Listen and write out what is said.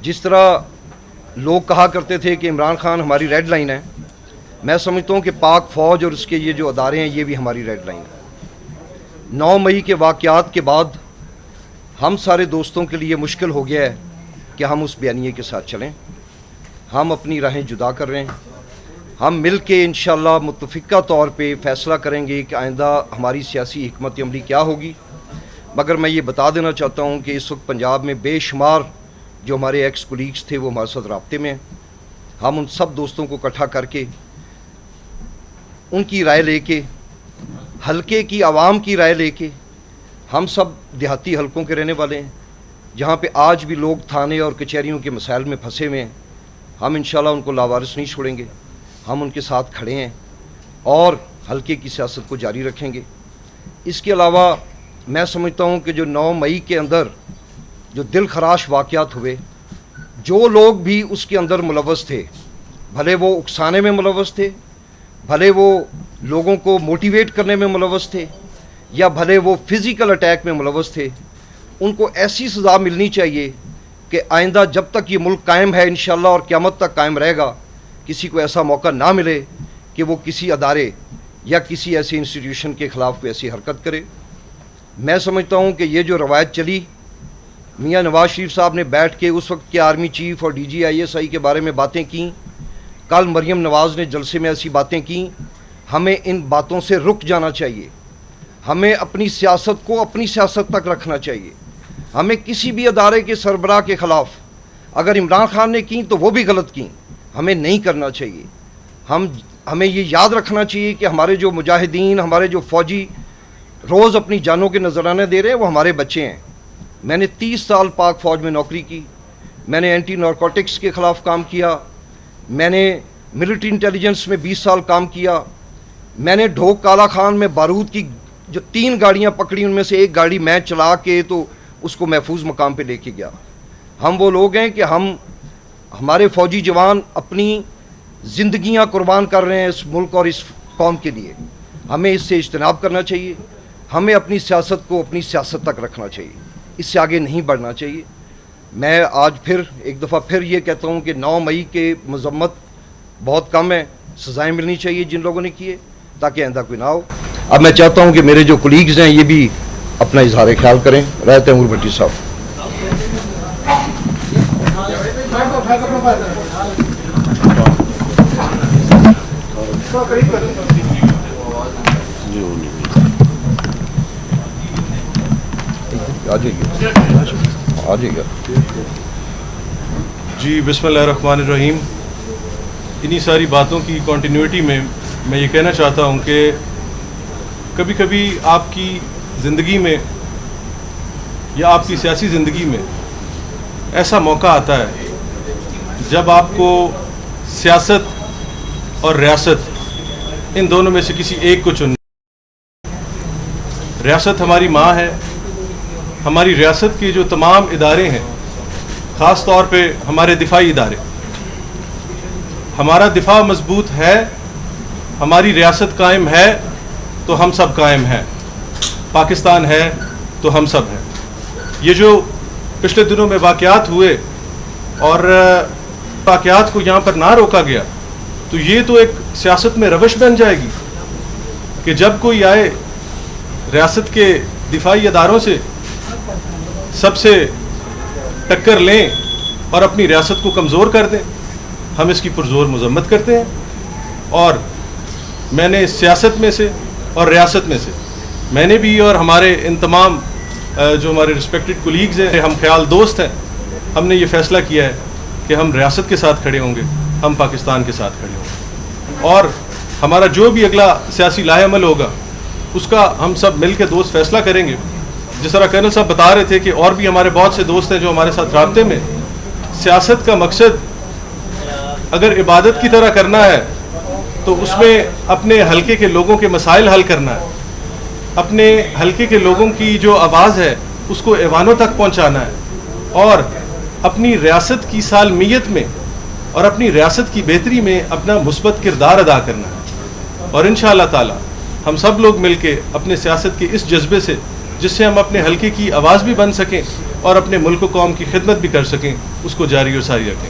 जिस तरह लोग कहा करते थे कि इमरान खान हमारी रेड लाइन है, मैं समझता हूँ कि पाक फ़ौज और उसके ये जो अदारे हैं ये भी हमारी रेड लाइन है। 9 मई के वाक़यात के बाद हम सारे दोस्तों के लिए मुश्किल हो गया है कि हम उस बयानिए के साथ चलें। हम अपनी राहें जुदा कर रहे हैं। हम मिल के इंशाअल्लाह मुत्तफ़िक़ा तौर पे फ़ैसला करेंगे कि आइंदा हमारी सियासी हिकमत अमली क्या होगी। मगर मैं ये बता देना चाहता हूँ कि इस वक्त पंजाब में बेशुमार जो हमारे एक्स कोलीग्स थे वो हमारे साथ राब्ते में हैं। हम उन सब दोस्तों को इकट्ठा करके उनकी राय लेके, हलके की आवाम की राय लेके, हम सब देहाती हलकों के रहने वाले हैं जहाँ पे आज भी लोग थाने और कचहरियों के मसाइल में फंसे हुए हैं। हम इंशाल्लाह उनको लावारिस नहीं छोड़ेंगे। हम उनके साथ खड़े हैं और हलके की सियासत को जारी रखेंगे। इसके अलावा मैं समझता हूँ कि जो 9 मई के अंदर जो दिल खराश वाक़यात हुए, जो लोग भी उसके अंदर मुलव्वस थे, भले वो उकसाने में मुलव्वस थे, भले वो लोगों को मोटिवेट करने में मुलव्वस थे, या भले वो फिज़िकल अटैक में मुलव्वस थे, उनको ऐसी सज़ा मिलनी चाहिए कि आइंदा जब तक ये मुल्क कायम है इंशाअल्लाह और क़यामत तक कायम रहेगा, किसी को ऐसा मौका ना मिले कि वो किसी अदारे या किसी ऐसे इंस्टीट्यूशन के ख़िलाफ़ कोई ऐसी हरकत करे। मैं समझता हूँ कि ये जो रवायत चली, मियाँ नवाज़ शरीफ साहब ने बैठ के उस वक्त के आर्मी चीफ़ और DGISI के बारे में बातें की, कल मरियम नवाज़ ने जलसे में ऐसी बातें की। हमें इन बातों से रुक जाना चाहिए। हमें अपनी सियासत को अपनी सियासत तक रखना चाहिए। हमें किसी भी अदारे के सरबराह के ख़िलाफ़, अगर इमरान खान ने की तो वो भी गलत की, हमें नहीं करना चाहिए। हमें ये याद रखना चाहिए कि हमारे जो मुजाहिदीन, हमारे जो फ़ौजी रोज़ अपनी जानों के नजराने दे रहे हैं वो हमारे बच्चे हैं। मैंने 30 साल पाक फ़ौज में नौकरी की। मैंने एंटी नारकोटिक्स के ख़िलाफ़ काम किया। मैंने मिलिट्री इंटेलिजेंस में 20 साल काम किया। मैंने ढोक काला खान में बारूद की जो 3 गाड़ियाँ पकड़ी, उनमें से एक गाड़ी मैं चला के तो उसको महफूज मकाम पे लेके गया। हम वो लोग हैं कि हमारे फ़ौजी जवान अपनी ज़िंदगियाँ कुर्बान कर रहे हैं इस मुल्क और इस कौम के लिए। हमें इससे इज्तनाब करना चाहिए। हमें अपनी सियासत को अपनी सियासत तक रखना चाहिए, इससे आगे नहीं बढ़ना चाहिए। मैं आज फिर एक दफ़ा फिर ये कहता हूँ कि 9 मई के मज़म्मत बहुत कम है, सज़ाएँ मिलनी चाहिए जिन लोगों ने किए, ताकि आइंदा कोई ना हो। अब मैं चाहता हूँ कि मेरे जो कोलीग्स हैं ये भी अपना इजहार ख्याल करें। रहते हैं उमर भट्टी साहब। आ जाइए जी। बिस्मिल्लाहिर्रहमानिर्रहीम। इन्हीं सारी बातों की कंटिन्यूटी में मैं ये कहना चाहता हूँ कि कभी कभी आपकी ज़िंदगी में या आपकी सियासी ज़िंदगी में ऐसा मौका आता है जब आपको सियासत और रियासत, इन दोनों में से किसी एक को चुनना। रियासत हमारी माँ है। हमारी रियासत के जो तमाम इदारे हैं, ख़ास तौर पे हमारे दिफाई इदारे, हमारा दिफा मजबूत है, हमारी रियासत कायम है तो हम सब कायम हैं, पाकिस्तान है तो हम सब हैं। ये जो पिछले दिनों में वाक़यात हुए और वाक़यात को यहाँ पर ना रोका गया, तो ये तो एक सियासत में रवश बन जाएगी कि जब कोई आए रियासत के दिफाई अदारों से सबसे टक्कर लें और अपनी रियासत को कमज़ोर कर दें। हम इसकी पुरज़ोर मज़म्मत करते हैं। और मैंने सियासत में से और रियासत में से, मैंने भी और हमारे इन तमाम जो हमारे रिस्पेक्टेड कोलीग्स हैं, हम ख्याल दोस्त हैं, हमने ये फ़ैसला किया है कि हम रियासत के साथ खड़े होंगे, हम पाकिस्तान के साथ खड़े होंगे। और हमारा जो भी अगला सियासी लाहेअमल होगा उसका हम सब मिल के दोस्त फ़ैसला करेंगे। जिस तरह कर्नल साहब बता रहे थे कि और भी हमारे बहुत से दोस्त हैं जो हमारे साथ राब्ते में। सियासत का मकसद अगर इबादत की तरह करना है तो उसमें अपने हलके के लोगों के मसाइल हल करना है, अपने हलके के लोगों की जो आवाज़ है उसको ऐवानों तक पहुंचाना है, और अपनी रियासत की सालमियत में और अपनी रियासत की बेहतरी में अपना मुस्बत किरदार अदा करना है। और इंशाअल्लाह ताला हम सब लोग मिलके अपने सियासत के इस जज्बे से جس سے ہم اپنے حلقے کی آواز بھی بن سکیں اور اپنے ملک و قوم کی خدمت بھی کر سکیں، اس کو جاری و ساری رکھیں۔